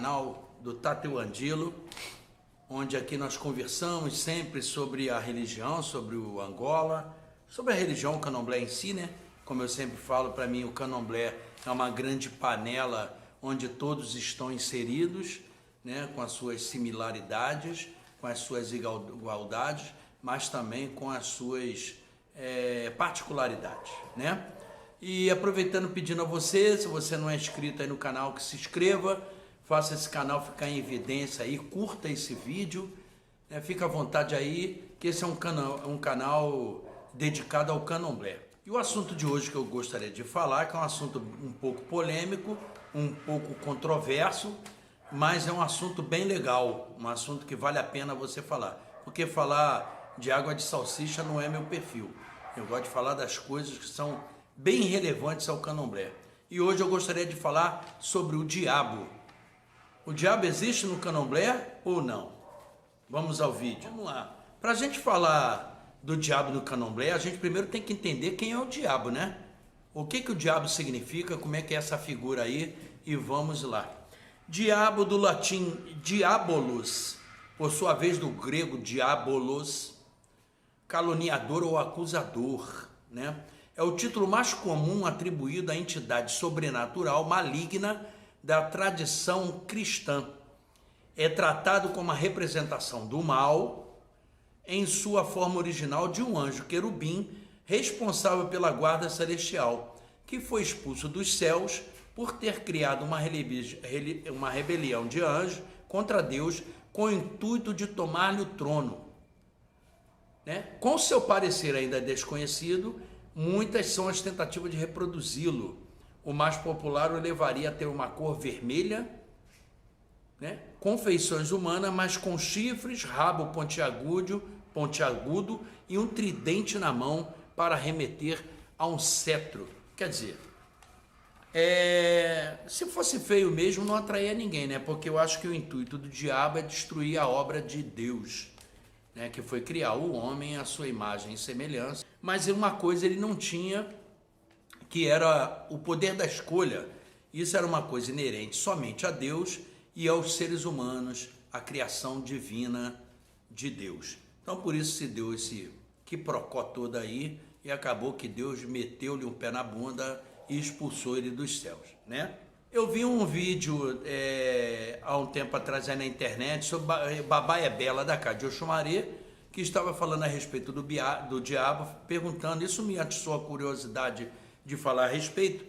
canal do Tateu Andilo, onde aqui nós conversamos sempre sobre a religião, sobre o Angola, sobre a religião candomblé em si, né? Como eu sempre falo, para mim o candomblé é uma grande panela onde todos estão inseridos, né? Com as suas similaridades, com as suas igualdades, mas também com as suas particularidades, né? E aproveitando, pedindo a você, se você não é inscrito aí no canal, que se inscreva, faça esse canal ficar em evidência aí, curta esse vídeo, né? Fica à vontade aí, que esse é um canal dedicado ao candomblé. E o assunto de hoje que eu gostaria de falar, que é um assunto um pouco polêmico, um pouco controverso, mas é um assunto bem legal, um assunto que vale a pena você falar, porque falar de água de salsicha não é meu perfil. Eu gosto de falar das coisas que são bem relevantes ao candomblé. E hoje eu gostaria de falar sobre o diabo. O diabo existe no candomblé ou não? Vamos ao vídeo. Vamos lá. Para a gente falar do diabo no candomblé, a gente primeiro tem que entender quem é o diabo, né? O que o diabo significa, como é que é essa figura aí, e vamos lá. Diabo do latim diabolos, por sua vez do grego diabolos, caluniador ou acusador, né? É o título mais comum atribuído à entidade sobrenatural maligna da tradição cristã. É tratado como a representação do mal em sua forma original de um anjo querubim responsável pela guarda celestial, que foi expulso dos céus por ter criado uma rebelião de anjos contra Deus com o intuito de tomar-lhe o trono, né? Com seu parecer ainda desconhecido, muitas são as tentativas de reproduzi-lo. O mais popular o levaria a ter uma cor vermelha, né? Com feições humanas, mas com chifres, rabo pontiagudo e um tridente na mão para remeter a um cetro. Quer dizer, se fosse feio mesmo, não atraía ninguém, né? Porque eu acho que o intuito do diabo é destruir a obra de Deus, né, que foi criar o homem à sua imagem e semelhança, mas uma coisa ele não tinha, que era o poder da escolha. Isso era uma coisa inerente somente a Deus e aos seres humanos, a criação divina de Deus. Então por isso se deu esse quiprocó todo aí, e acabou que Deus meteu-lhe um pé na bunda e expulsou ele dos céus, né? Eu vi um vídeo há um tempo atrás aí na internet sobre Babaia Bela da casa de Oxumaré, que estava falando a respeito do diabo, perguntando, isso me atiçou a curiosidade de falar a respeito,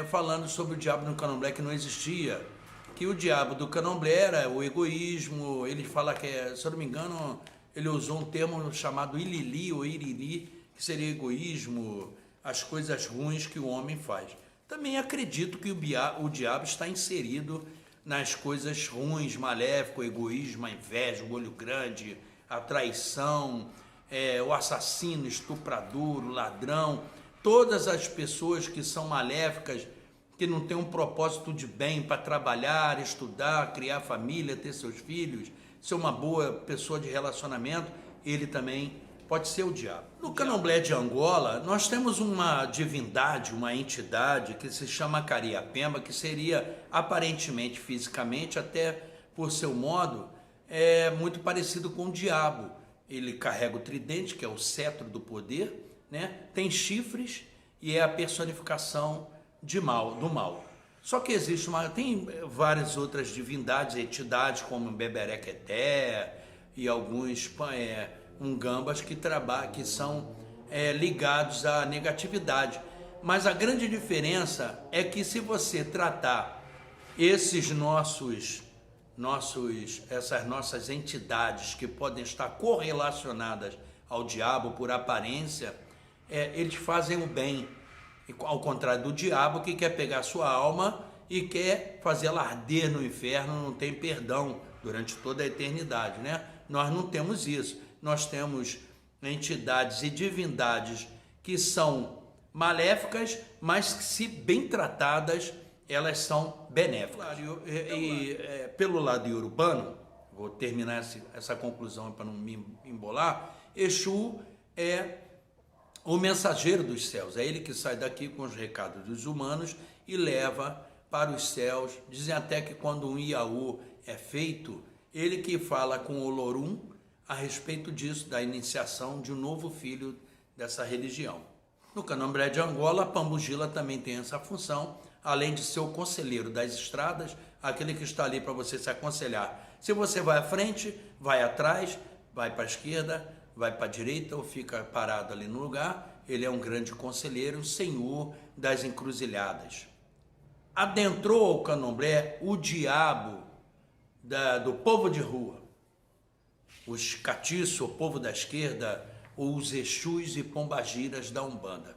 falando sobre o diabo no candomblé, que não existia, que o diabo do candomblé era o egoísmo. Ele fala que, se eu não me engano, ele usou um termo chamado ilili ou irili, que seria egoísmo, as coisas ruins que o homem faz. Também acredito que o diabo está inserido nas coisas ruins, maléfico, o egoísmo, a inveja, o olho grande, a traição, o assassino, estuprador, o ladrão, todas as pessoas que são maléficas, que não têm um propósito de bem para trabalhar, estudar, criar família, ter seus filhos, ser uma boa pessoa de relacionamento, ele também pode ser o diabo. No candomblé de Angola, nós temos uma divindade, uma entidade que se chama Cariapemba, que seria aparentemente, fisicamente, até por seu modo, muito parecido com o diabo. Ele carrega o tridente, que é o cetro do poder, né? Tem chifres e é a personificação do mal. Só que tem várias outras divindades, entidades como Beberequeté e alguns ungambas que são ligados à negatividade. Mas a grande diferença é que, se você tratar essas nossas entidades que podem estar correlacionadas ao diabo por aparência, eles fazem o bem, ao contrário do diabo, que quer pegar sua alma e quer fazê-la arder no inferno, não tem perdão durante toda a eternidade, né? Nós não temos isso. Nós temos entidades e divindades que são maléficas, mas que, se bem tratadas, elas são benéficas. Pelo lado iorubano, vou terminar essa conclusão para não me embolar, Exu é o mensageiro dos céus, é ele que sai daqui com os recados dos humanos e leva para os céus. Dizem até que quando um Iaú é feito, ele que fala com o Olorum a respeito disso, da iniciação de um novo filho dessa religião. No Candomblé de Angola, a Pambugila também tem essa função, além de ser o conselheiro das estradas, aquele que está ali para você se aconselhar. Se você vai à frente, vai atrás, vai para a esquerda, vai para a direita ou fica parado ali no lugar, ele é um grande conselheiro, senhor das encruzilhadas. Adentrou ao Candomblé o diabo do povo de rua, os catiços, o povo da esquerda, os Exus e Pombagiras da Umbanda.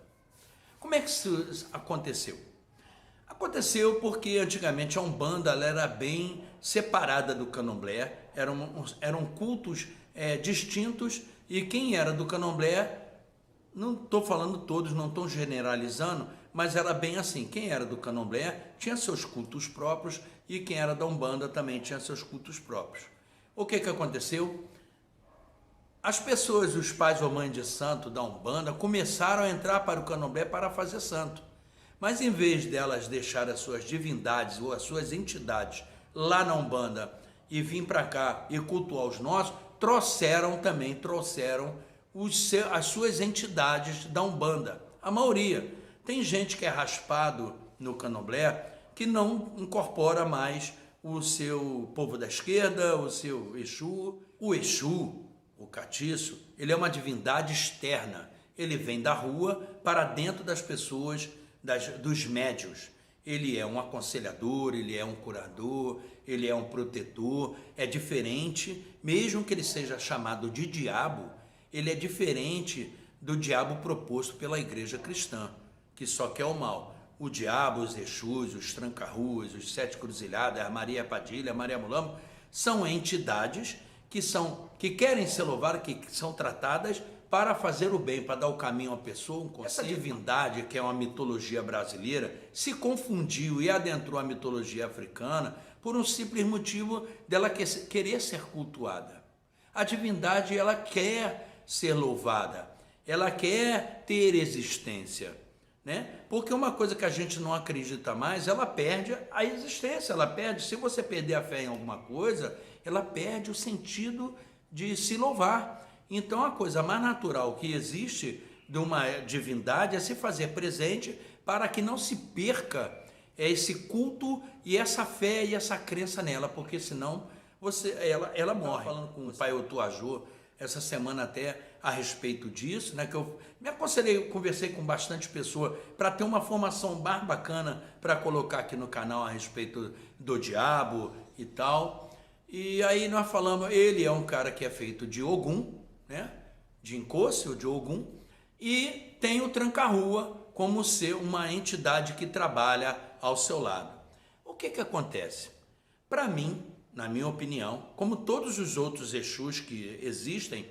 Como é que isso aconteceu? Aconteceu porque antigamente a Umbanda ela era bem separada do Candomblé, eram cultos distintos, e quem era do Candomblé, não estou falando todos, não estou generalizando, mas era bem assim, quem era do Candomblé tinha seus cultos próprios e quem era da Umbanda também tinha seus cultos próprios. O que aconteceu? As pessoas, os pais ou mães de santo da Umbanda, começaram a entrar para o Candomblé para fazer santo. Mas em vez delas deixar as suas divindades ou as suas entidades lá na Umbanda e vir para cá e cultuar os nossos, trouxeram as suas entidades da Umbanda. A maioria. Tem gente que é raspado no Candomblé que não incorpora mais o seu povo da esquerda, o seu Exu. O Exu, o catiço, ele é uma divindade externa. Ele vem da rua para dentro das pessoas, dos médios. Ele é um aconselhador, ele é um curador, ele é um protetor. É diferente, mesmo que ele seja chamado de diabo, ele é diferente do diabo proposto pela igreja cristã, que só quer o mal. O diabo, os Exus, os tranca-ruas, os sete cruzilhadas, a Maria Padilha, a Maria Mulambo, são entidades que querem ser louvadas, que são tratadas para fazer o bem, para dar o caminho à pessoa. Essa divindade, que é uma mitologia brasileira, se confundiu e adentrou a mitologia africana por um simples motivo dela querer ser cultuada. A divindade, ela quer ser louvada, ela quer ter existência, né? Porque uma coisa que a gente não acredita mais, ela perde a existência, ela perde, se você perder a fé em alguma coisa, ela perde o sentido de se louvar. Então a coisa mais natural que existe de uma divindade é se fazer presente para que não se perca esse culto e essa fé e essa crença nela, porque senão ela morre. Falando com o pai Otuajô essa semana até a respeito disso, né, que eu me aconselhei, conversei com bastante pessoa para ter uma formação mais bacana para colocar aqui no canal a respeito do diabo e tal. E aí nós falamos, ele é um cara que é feito de Ogum, né, de Nkosi, de Ogum, e tem o Tranca-Rua como ser uma entidade que trabalha ao seu lado. O que acontece? Para mim, na minha opinião, como todos os outros Exus que existem,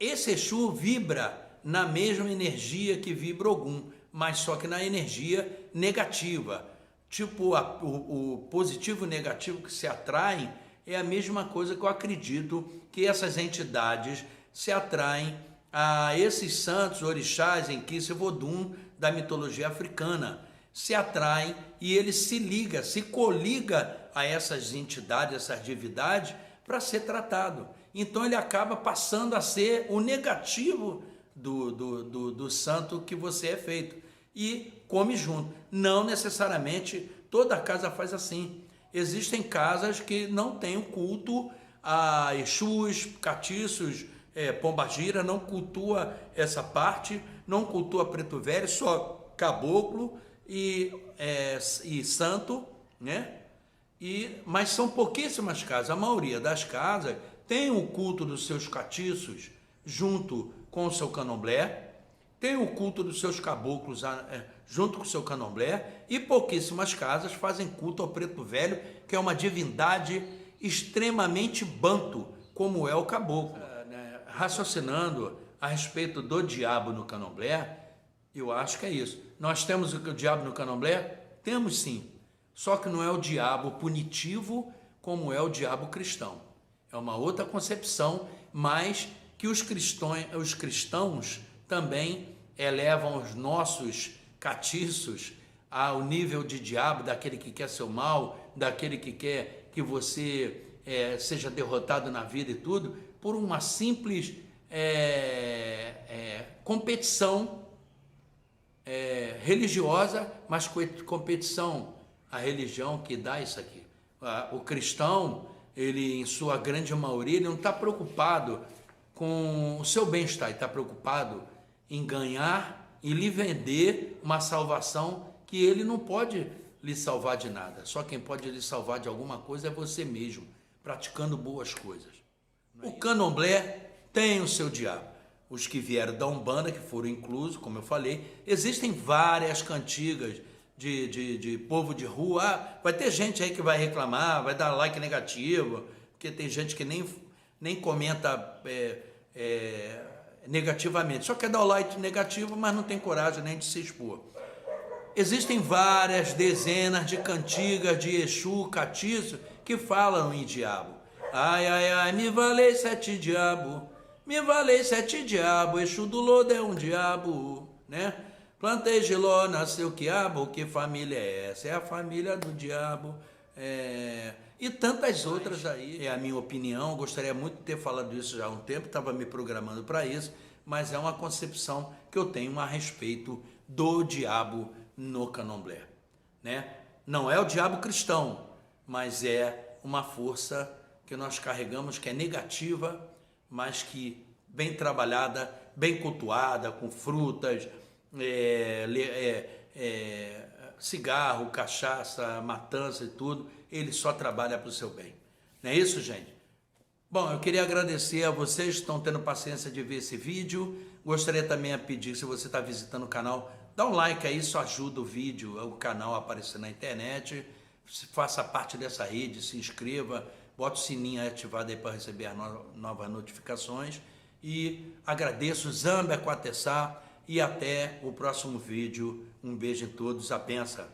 esse Exu vibra na mesma energia que vibra Ogum, mas só que na energia negativa. Tipo, o positivo e o negativo que se atraem é a mesma coisa que eu acredito que essas entidades se atraem a esses santos, orixás, Enkidu e Vodum da mitologia africana. Se atraem e ele se coliga a essas entidades, essas divindades, para ser tratado. Então ele acaba passando a ser o negativo do santo que você é feito. E come junto. Não necessariamente toda casa faz assim. Existem casas que não têm o culto a Exus, catiços, Pombagira, não cultua essa parte, não cultua Preto Velho, só caboclo e santo, né? Mas são pouquíssimas casas. A maioria das casas tem o culto dos seus catiços junto com o seu candomblé, tem o culto dos seus caboclos junto com o seu candomblé, e pouquíssimas casas fazem culto ao Preto Velho, que é uma divindade extremamente banto, como é o caboclo. Raciocinando a respeito do diabo no candomblé, eu acho que é isso. Nós temos o diabo no candomblé? Temos sim. Só que não é o diabo punitivo como é o diabo cristão. É uma outra concepção, mas que os cristãos também elevam os nossos catiços ao nível de diabo, daquele que quer seu mal, daquele que quer que você seja derrotado na vida e tudo, por uma simples competição religiosa, mas competição, a religião que dá isso aqui. O cristão, ele em sua grande maioria, ele não está preocupado com o seu bem-estar, ele está preocupado em ganhar e lhe vender uma salvação que ele não pode lhe salvar de nada. Só quem pode lhe salvar de alguma coisa é você mesmo, praticando boas coisas. O candomblé tem o seu diabo. Os que vieram da Umbanda, que foram inclusos, como eu falei, existem várias cantigas de povo de rua. Vai ter gente aí que vai reclamar, vai dar like negativo, porque tem gente que nem comenta negativamente, só quer dar o like negativo, mas não tem coragem nem de se expor. Existem várias dezenas de cantigas de Exu, Catiço, que falam em diabo. Ai, ai, ai, me valei 7 diabo, me valei 7 diabo, Exu do lodo é um diabo, né? Plantei giló, nasceu quiabo, que família é essa? É a família do diabo. E tantas outras aí, é a minha opinião, gostaria muito de ter falado isso já há um tempo, estava me programando para isso, mas é uma concepção que eu tenho a respeito do diabo no candomblé, né? Não é o diabo cristão, mas é uma força que nós carregamos que é negativa, mas que bem trabalhada, bem cultuada, com frutas, cigarro, cachaça, matança e tudo, ele só trabalha para o seu bem. Não é isso, gente? Bom, eu queria agradecer a vocês que estão tendo paciência de ver esse vídeo. Gostaria também a pedir, se você está visitando o canal, dá um like aí, isso ajuda o vídeo, o canal a aparecer na internet. Faça parte dessa rede, se inscreva, bota o sininho ativado aí para receber as novas notificações. E agradeço, Zambia Quatessá, e até o próximo vídeo. Um beijo em todos, a benção.